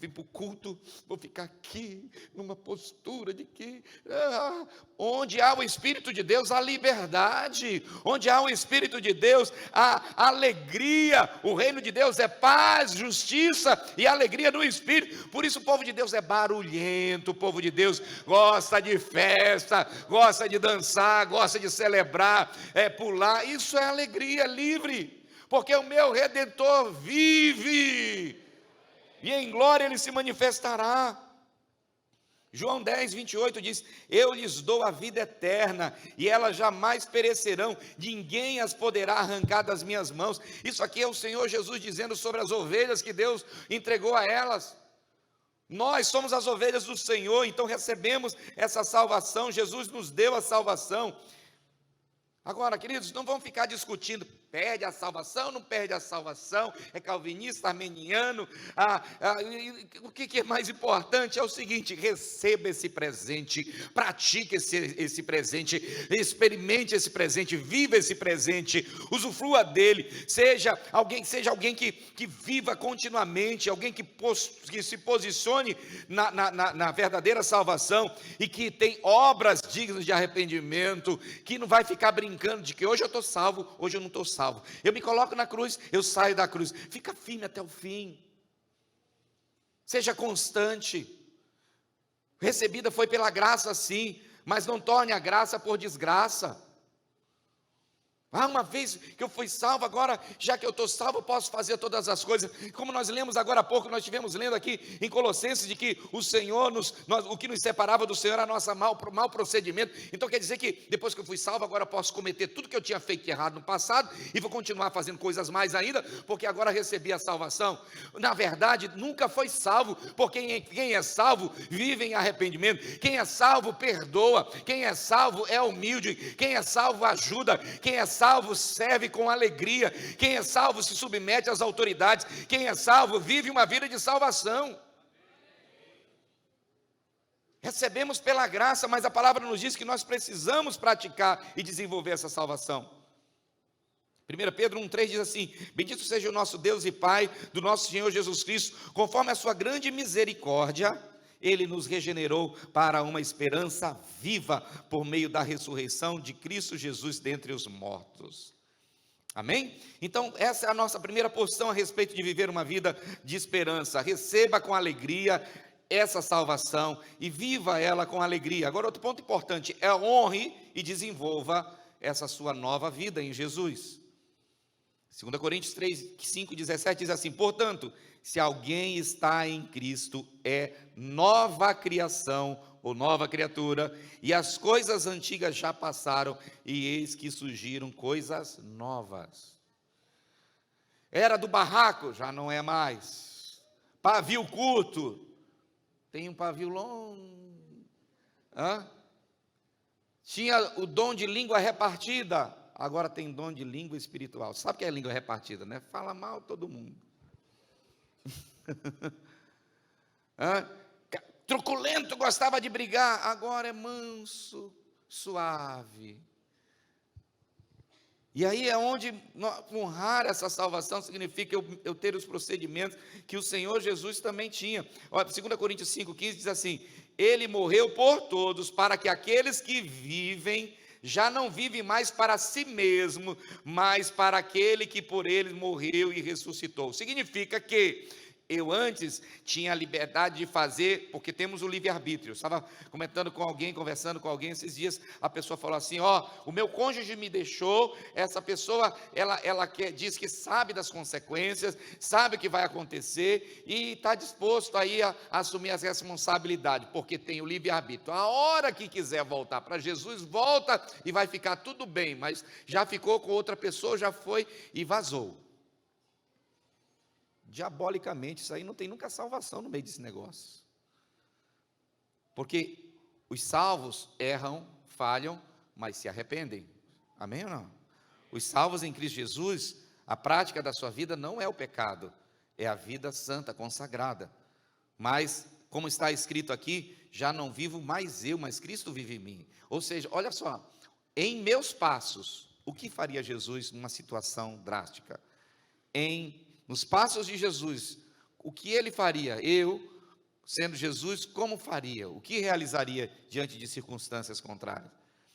vir para o culto, vou ficar aqui, numa postura de que, onde há o Espírito de Deus, há liberdade, onde há o Espírito de Deus, há alegria, o reino de Deus é paz, justiça e alegria no Espírito, por isso o povo de Deus é barulhento, o povo de Deus gosta de festa, gosta de dançar, gosta de celebrar, pular, isso é alegria livre, porque o meu Redentor vive, e em glória ele se manifestará. João 10, 28 diz, eu lhes dou a vida eterna, e elas jamais perecerão, ninguém as poderá arrancar das minhas mãos. Isso aqui é o Senhor Jesus dizendo sobre as ovelhas que Deus entregou a elas. Nós somos as ovelhas do Senhor, então recebemos essa salvação, Jesus nos deu a salvação. Agora, queridos, não vamos ficar discutindo, perde a salvação, não perde a salvação, é calvinista, armeniano, o que é mais importante é o seguinte, receba esse presente, pratique esse presente, experimente esse presente, viva esse presente, usufrua dele, seja alguém que viva continuamente, alguém que se posicione na verdadeira salvação, e que tem obras dignas de arrependimento, que não vai ficar brincando de que hoje eu estou salvo, hoje eu não estou salvo, eu me coloco na cruz, eu saio da cruz, fica firme até o fim, seja constante, recebida foi pela graça sim, mas não torne a graça por desgraça. Uma vez que eu fui salvo, agora já que eu estou salvo, eu posso fazer todas as coisas, como nós lemos agora há pouco, nós estivemos lendo aqui em Colossenses, de que o Senhor, o que nos separava do Senhor era nosso mau procedimento, então quer dizer que depois que eu fui salvo, agora eu posso cometer tudo que eu tinha feito de errado no passado, e vou continuar fazendo coisas mais ainda, porque agora recebi a salvação. Na verdade, nunca foi salvo, porque quem é salvo vive em arrependimento, quem é salvo perdoa, quem é salvo é humilde, quem é salvo ajuda, quem é salvo serve com alegria, quem é salvo se submete às autoridades, quem é salvo vive uma vida de salvação. Recebemos pela graça, mas a palavra nos diz que nós precisamos praticar e desenvolver essa salvação. 1 Pedro 1,3 diz assim, bendito seja o nosso Deus e Pai do nosso Senhor Jesus Cristo, conforme a sua grande misericórdia, Ele nos regenerou para uma esperança viva, por meio da ressurreição de Cristo Jesus dentre os mortos. Amém? Então essa é a nossa primeira posição a respeito de viver uma vida de esperança. Receba com alegria essa salvação e viva ela com alegria. Agora outro ponto importante, honre e desenvolva essa sua nova vida em Jesus. 2 Coríntios 3, 5, 17 diz assim, portanto, se alguém está em Cristo, é nova criação ou nova criatura, e as coisas antigas já passaram, e eis que surgiram coisas novas. Era do barraco, já não é mais. Pavio curto, tem um pavio longo. Tinha o dom de língua repartida, agora tem dom de língua espiritual. Sabe o que é língua repartida, né? Fala mal todo mundo. Truculento, gostava de brigar, agora é manso, suave. E aí é onde honrar essa salvação significa eu ter os procedimentos que o Senhor Jesus também tinha. Olha, 2 Coríntios 5,15 diz assim: Ele morreu por todos, para que aqueles que vivem, já não vivem mais para si mesmo, mas para aquele que por eles morreu e ressuscitou. Significa que eu antes tinha a liberdade de fazer, porque temos o livre-arbítrio. Eu estava comentando com alguém, conversando com alguém esses dias, a pessoa falou assim: o meu cônjuge me deixou, essa pessoa, diz que sabe das consequências, sabe o que vai acontecer, e está disposto aí a assumir as responsabilidades, porque tem o livre-arbítrio. A hora que quiser voltar para Jesus, volta e vai ficar tudo bem, mas já ficou com outra pessoa, já foi e vazou. Diabolicamente, isso aí não tem nunca salvação no meio desse negócio, porque os salvos erram, falham, mas se arrependem, amém ou não? Os salvos em Cristo Jesus, a prática da sua vida não é o pecado, é a vida santa, consagrada, mas como está escrito aqui, já não vivo mais eu, mas Cristo vive em mim. Ou seja, olha só, em meus passos, o que faria Jesus numa situação drástica? Nos passos de Jesus, o que ele faria? Eu, sendo Jesus, como faria? O que realizaria diante de circunstâncias contrárias?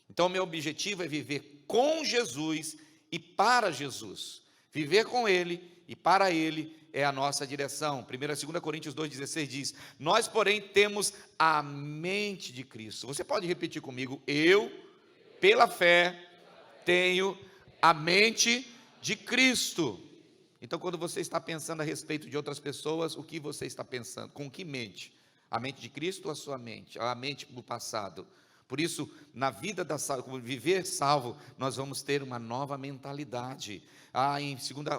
Então, meu objetivo é viver com Jesus e para Jesus. Viver com Ele e para Ele é a nossa direção. 2 Coríntios 2,16 diz: Nós, porém, temos a mente de Cristo. Você pode repetir comigo: eu, pela fé, tenho a mente de Cristo. Então, quando você está pensando a respeito de outras pessoas, o que você está pensando? Com que mente? A mente de Cristo ou a sua mente? A mente do passado? Por isso, na vida viver salvo, nós vamos ter uma nova mentalidade.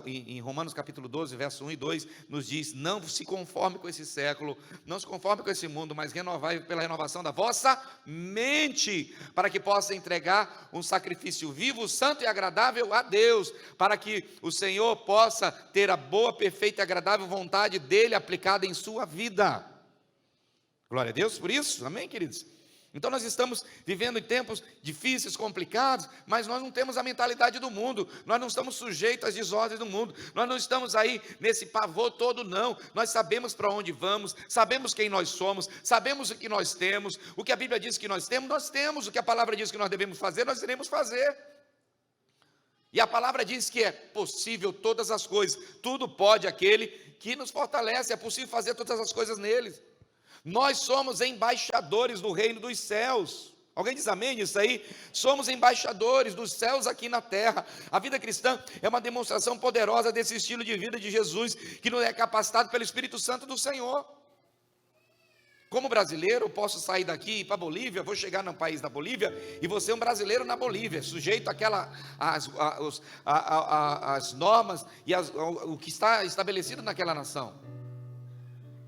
Em Romanos capítulo 12, verso 1 e 2, nos diz: não se conforme com esse século, não se conforme com esse mundo, mas renovai pela renovação da vossa mente, para que possa entregar um sacrifício vivo, santo e agradável a Deus, para que o Senhor possa ter a boa, perfeita e agradável vontade dEle aplicada em sua vida. Glória a Deus por isso, amém, queridos? Então nós estamos vivendo em tempos difíceis, complicados, mas nós não temos a mentalidade do mundo, nós não estamos sujeitos às desordens do mundo, nós não estamos aí nesse pavor todo, não. Nós sabemos para onde vamos, sabemos quem nós somos, sabemos o que nós temos, o que a Bíblia diz que nós temos, o que a palavra diz que nós devemos fazer, nós iremos fazer. E a palavra diz que é possível todas as coisas, tudo pode aquele que nos fortalece, é possível fazer todas as coisas neles. Nós somos embaixadores do reino dos céus. Alguém diz amém nisso aí? Somos embaixadores dos céus aqui na terra. A vida cristã é uma demonstração poderosa desse estilo de vida de Jesus, que nos é capacitado pelo Espírito Santo do Senhor. Como brasileiro, eu posso sair daqui e ir para a Bolívia, vou chegar no país da Bolívia, e vou ser um brasileiro na Bolívia, sujeito às normas e o que está estabelecido naquela nação.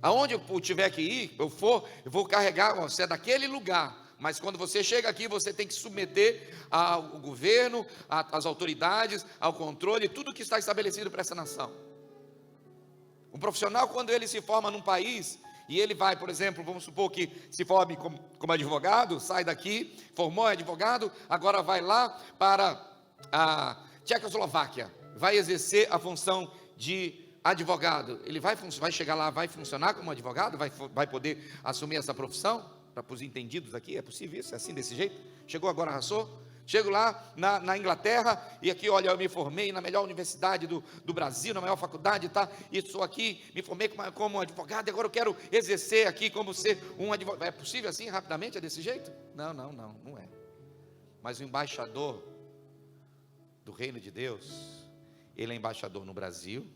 Aonde eu tiver que ir, eu vou carregar, você é daquele lugar, mas quando você chega aqui, você tem que submeter ao governo, às autoridades, ao controle, tudo que está estabelecido para essa nação. Um profissional, quando ele se forma num país, e ele vai, por exemplo, vamos supor que se forme como advogado, sai daqui, formou advogado, agora vai lá para a Tchecoslováquia, vai exercer a função de advogado. Ele vai chegar lá, vai funcionar como advogado, vai poder assumir essa profissão? Para os entendidos aqui, é possível isso? É assim, desse jeito? Chegou agora, arrasou? Chego lá na Inglaterra, e aqui, olha, eu me formei na melhor universidade do Brasil, na maior faculdade, tá? E estou aqui, me formei como advogado, e agora eu quero exercer aqui como ser um advogado. É possível assim, rapidamente, é desse jeito? Não é. Mas o embaixador do reino de Deus, ele é embaixador no Brasil,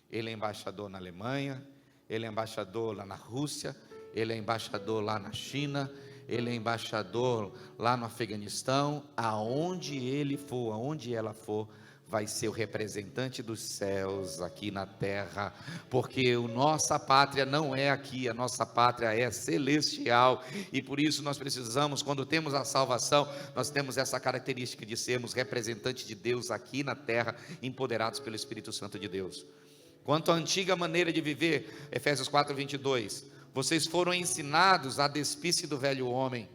ele é embaixador na Alemanha, ele é embaixador lá na Rússia, ele é embaixador lá na China, ele é embaixador lá no Afeganistão. Aonde ele for, aonde ela for, vai ser o representante dos céus aqui na terra, porque a nossa pátria não é aqui, a nossa pátria é celestial, e por isso nós precisamos, quando temos a salvação, nós temos essa característica de sermos representantes de Deus aqui na terra, empoderados pelo Espírito Santo de Deus. Quanto à antiga maneira de viver, Efésios 4:22, vocês foram ensinados a despir-se do velho homem,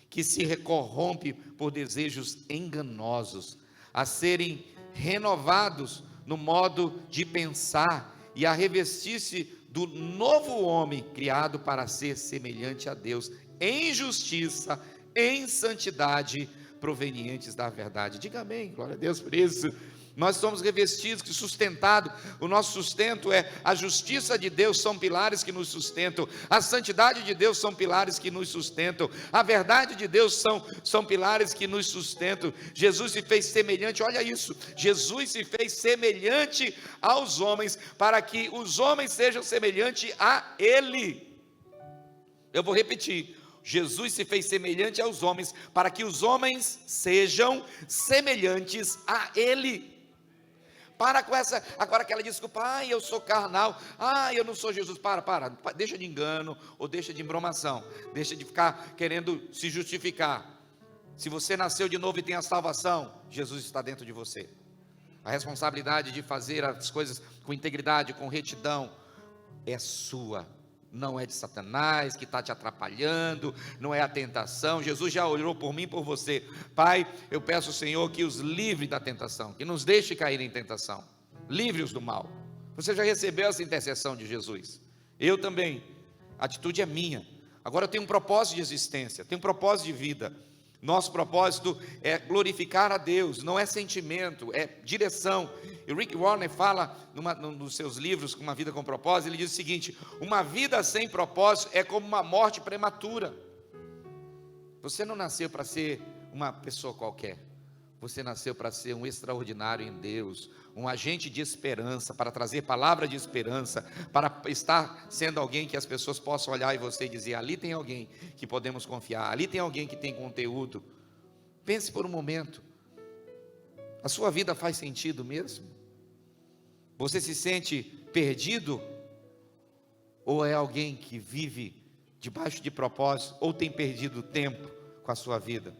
que se corrompe por desejos enganosos, a serem renovados no modo de pensar e a revestir-se do novo homem criado para ser semelhante a Deus, em justiça, em santidade, provenientes da verdade. Diga amém, glória a Deus por isso. Nós somos revestidos, sustentados. O nosso sustento é a justiça de Deus, são pilares que nos sustentam. A santidade de Deus são pilares que nos sustentam. A verdade de Deus são pilares que nos sustentam. Jesus se fez semelhante, olha isso. Jesus se fez semelhante aos homens, para que os homens sejam semelhantes a Ele. Eu vou repetir. Jesus se fez semelhante aos homens, para que os homens sejam semelhantes a Ele. Para com essa, agora aquela desculpa, eu sou carnal, eu não sou Jesus. Para, deixa de engano, ou deixa de embromação, deixa de ficar querendo se justificar. Se você nasceu de novo e tem a salvação, Jesus está dentro de você. A responsabilidade de fazer as coisas com integridade, com retidão, é sua. Não é de Satanás que está te atrapalhando, não é a tentação. Jesus já orou por mim e por você. Pai, eu peço ao Senhor que os livre da tentação, que nos deixe cair em tentação, livre-os do mal. Você já recebeu essa intercessão de Jesus? Eu também. A atitude é minha. Agora eu tenho um propósito de existência, tenho um propósito de vida. Nosso propósito é glorificar a Deus, não é sentimento, é direção. E Rick Warren fala num dos seus livros, Uma Vida com Propósito, ele diz o seguinte: uma vida sem propósito é como uma morte prematura. Você não nasceu para ser uma pessoa qualquer, você nasceu para ser um extraordinário em Deus, um agente de esperança, para trazer palavra de esperança, para estar sendo alguém que as pessoas possam olhar em você e dizer: ali tem alguém que podemos confiar, ali tem alguém que tem conteúdo. Pense por um momento, a sua vida faz sentido mesmo? Você se sente perdido? Ou é alguém que vive debaixo de propósito, ou tem perdido tempo com a sua vida?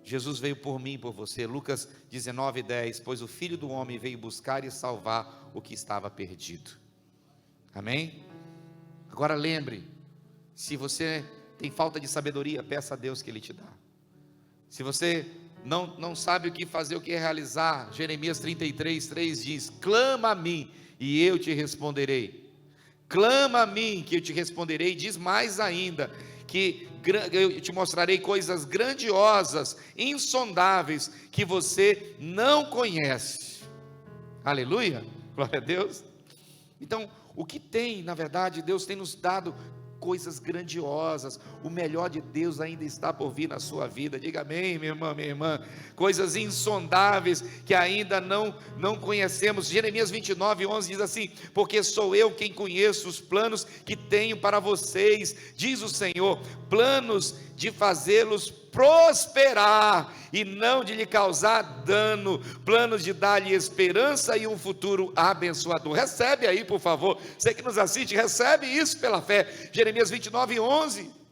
Jesus veio por mim e por você. Lucas 19:10, pois o Filho do Homem veio buscar e salvar o que estava perdido. Amém? Agora lembre, se você tem falta de sabedoria, peça a Deus que Ele te dá. Se você não sabe o que fazer, o que realizar, Jeremias 33:3 diz: clama a mim e eu te responderei. Clama a mim que eu te responderei. Diz mais ainda, que eu te mostrarei coisas grandiosas, insondáveis, que você não conhece. Aleluia, glória a Deus. Então, o que tem, na verdade, Deus tem nos dado coisas grandiosas. O melhor de Deus ainda está por vir na sua vida. Diga amém, minha irmã, minha irmã. Coisas insondáveis que ainda não conhecemos. Jeremias 29:11 diz assim: porque sou eu quem conheço os planos que tenho para vocês, diz o Senhor, planos de fazê-los prosperar e não de lhe causar dano, planos de dar-lhe esperança e um futuro abençoador. Recebe aí, por favor, você que nos assiste, recebe isso pela fé. Jeremias 29:11.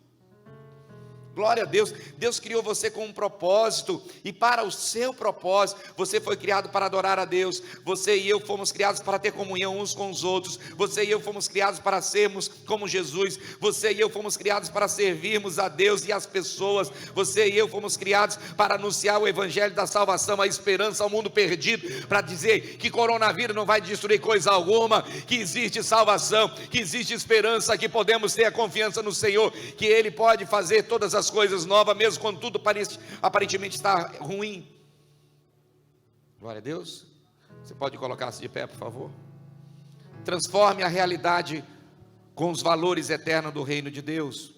Glória a Deus. Deus criou você com um propósito, e para o seu propósito, você foi criado para adorar a Deus. Você e eu fomos criados para ter comunhão uns com os outros. Você e eu fomos criados para sermos como Jesus. Você e eu fomos criados para servirmos a Deus e as pessoas. Você e eu fomos criados para anunciar o evangelho da salvação, a esperança ao mundo perdido, para dizer que coronavírus não vai destruir coisa alguma, que existe salvação, que existe esperança, que podemos ter a confiança no Senhor, que Ele pode fazer todas as coisas novas, mesmo quando tudo aparentemente está ruim. Glória a Deus. Você pode colocar-se de pé, por favor? Transforme a realidade com os valores eternos do reino de Deus.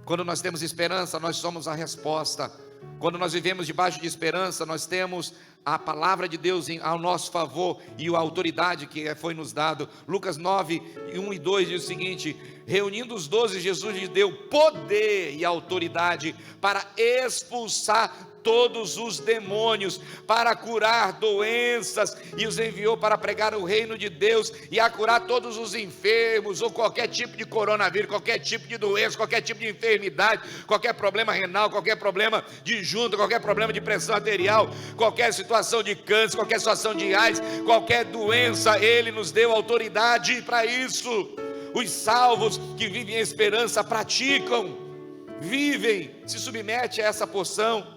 Quando nós temos esperança, nós somos a resposta. Quando nós vivemos debaixo de esperança, nós temos a palavra de Deus ao nosso favor e a autoridade que foi nos dado. Lucas 9:1-2 diz o seguinte: reunindo os 12, Jesus lhes deu poder e autoridade para expulsar todos os demônios, para curar doenças, e os enviou para pregar o reino de Deus e a curar todos os enfermos, ou qualquer tipo de coronavírus, qualquer tipo de doença, qualquer tipo de enfermidade, qualquer problema renal, qualquer problema de junta, qualquer problema de pressão arterial, qualquer situação de câncer, qualquer situação de AIDS, qualquer doença. Ele nos deu autoridade para isso. Os salvos que vivem em esperança praticam, vivem, se submetem a essa porção.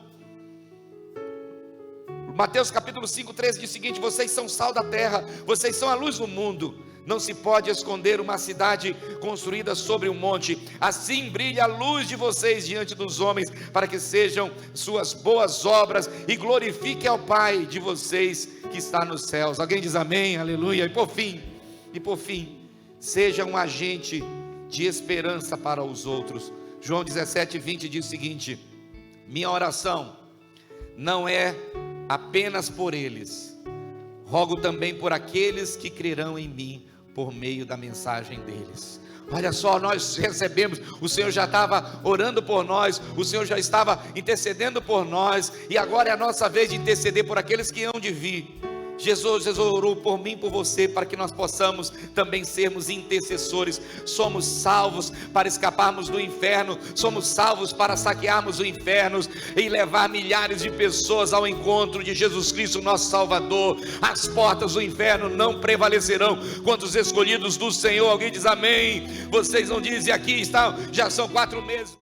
Mateus capítulo 5:13 diz o seguinte: vocês são sal da terra, vocês são a luz do mundo. Não se pode esconder uma cidade construída sobre um monte. Assim brilha a luz de vocês diante dos homens, para que sejam suas boas obras e glorifiquem ao Pai de vocês que está nos céus. Alguém diz amém, aleluia. E por fim, seja um agente de esperança para os outros. João 17:20 diz o seguinte: minha oração não é apenas por eles, rogo também por aqueles que crerão em mim por meio da mensagem deles. Olha só, nós recebemos, o Senhor já estava orando por nós, o Senhor já estava intercedendo por nós, e agora é a nossa vez de interceder por aqueles que hão de vir. Jesus orou por mim e por você, para que nós possamos também sermos intercessores. Somos salvos para escaparmos do inferno, somos salvos para saquearmos o inferno e levar milhares de pessoas ao encontro de Jesus Cristo, nosso Salvador. As portas do inferno não prevalecerão contra os escolhidos do Senhor. Alguém diz amém? Vocês não dizem? Aqui estão, já são 4 meses.